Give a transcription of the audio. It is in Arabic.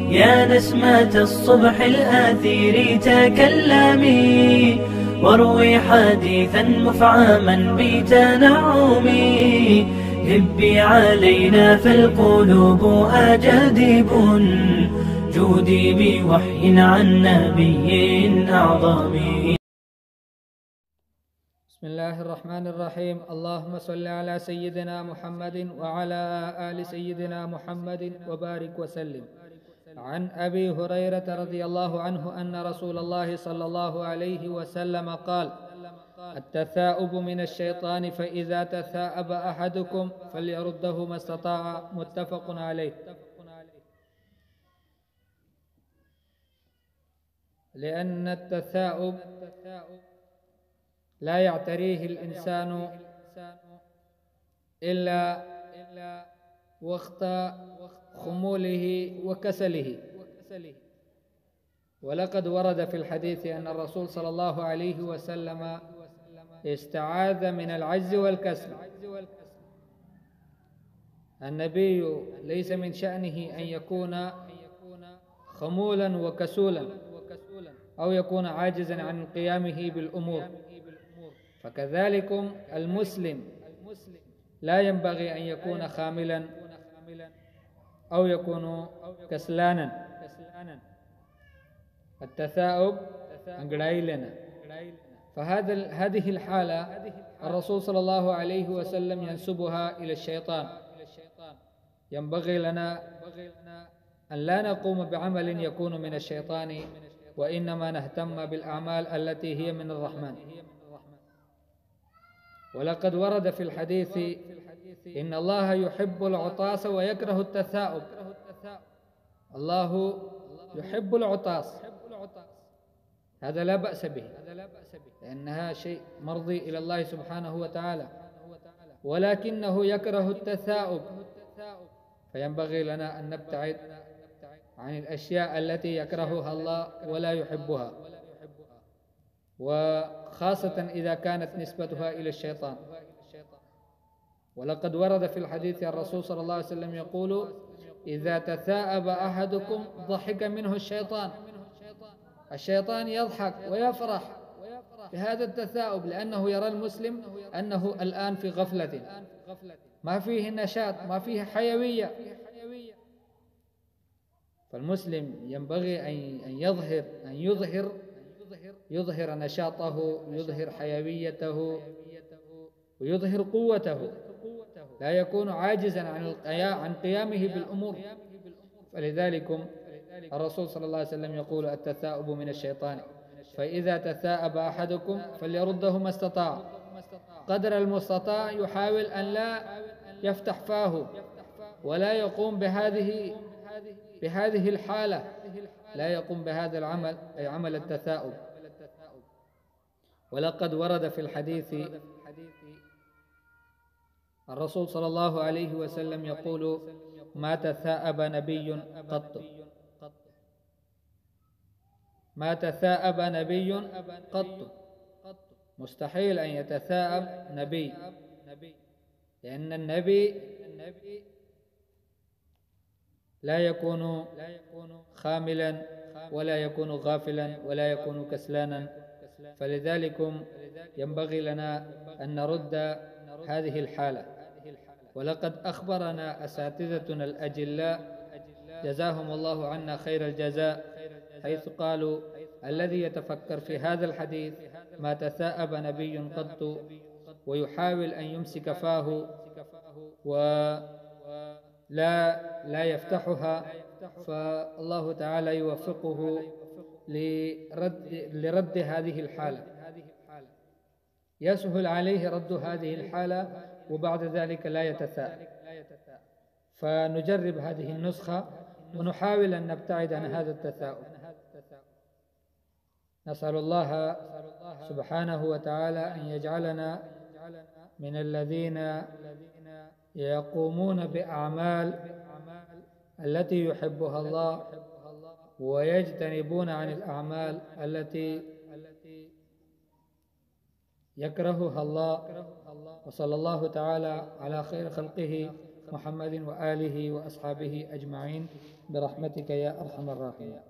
يا نسمة الصبح الآثير تكلمي واروي حديثا مفعما بتنعم، هبي علينا فالقلوب أجادب، جودي بوحي عن نبي أعظم. بسم الله الرحمن الرحيم. اللهم صل على سيدنا محمد وعلى آل سيدنا محمد وبارك وسلم. عن أبي هريرة رضي الله عنه أن رسول الله صلى الله عليه وسلم قال: التثاؤب من الشيطان، فإذا تثاءب أحدكم فليرده ما استطاع. متفق عليه. لأن التثاؤب لا يعتريه الإنسان إلا وقت خموله وكسله. ولقد ورد في الحديث أن الرسول صلى الله عليه وسلم استعاذ من العجز والكسل. النبي ليس من شأنه أن يكون خمولا وكسولا أو يكون عاجزا عن قيامه بالأمور، فكذلك المسلم لا ينبغي أن يكون خاملا أو يكون كسلانا. التثاؤب لنا، فهذه الحالة الرسول صلى الله عليه وسلم ينسبها إلى الشيطان. ينبغي لنا أن لا نقوم بعمل يكون من الشيطان، وإنما نهتم بالأعمال التي هي من الرحمن. ولقد ورد في الحديث: إن الله يحب العطاس ويكره التثاؤب. الله يحب العطاس، هذا لا بأس به، لأنها شيء مرضي إلى الله سبحانه وتعالى، ولكنه يكره التثاؤب. فينبغي لنا أن نبتعد عن الأشياء التي يكرهها الله ولا يحبها، وخاصة إذا كانت نسبتها إلى الشيطان. ولقد ورد في الحديث الرسول صلى الله عليه وسلم يقول: إذا تثاءب أحدكم ضحك منه الشيطان. الشيطان يضحك ويفرح بهذا التثاؤب، لأنه يرى المسلم أنه الآن في غفلة، ما فيه نشاط، ما فيه حيوية. فالمسلم ينبغي أن يظهر نشاطه، يظهر حيويته، ويظهر قوته، لا يكون عاجزا عن قيامه بالأمور. فلذلك الرسول صلى الله عليه وسلم يقول: التثاؤب من الشيطان، فإذا تثاءب أحدكم فليرده ما استطاع. قدر المستطاع يحاول أن لا يفتح فاه ولا يقوم بهذه الحالة، لا يقوم بهذا العمل، أي عمل التثاؤب. ولقد ورد في الحديث الرسول صلى الله عليه وسلم يقول: ما تثاءب نبي قط، ما تثاءب نبي قط. مستحيل أن يتثاءب نبي، لأن النبي لا يكون خاملا ولا يكون غافلا ولا يكون كسلانا. فلذلك ينبغي لنا أن نرد هذه الحالة. ولقد أخبرنا أساتذتنا الأجلاء جزاهم الله عنا خير الجزاء، حيث قالوا: الذي يتفكر في هذا الحديث ما تثاءب نبي قط، ويحاول أن يمسك فاه ولا يفتحها، فالله تعالى يوفقه لرد هذه الحالة. يسهل عليه رد هذه الحالة، وبعد ذلك لا يتثاءب. فنجرب هذه النسخة ونحاول أن نبتعد عن هذا التثاؤب. نسأل الله سبحانه وتعالى أن يجعلنا من الذين يقومون بأعمال التي يحبها الله، ويجتنبون عن الأعمال التي يكرهها الله. وصلى الله تعالى على خير خلقه محمد وآله وأصحابه أجمعين برحمتك يا أرحم الراحمين.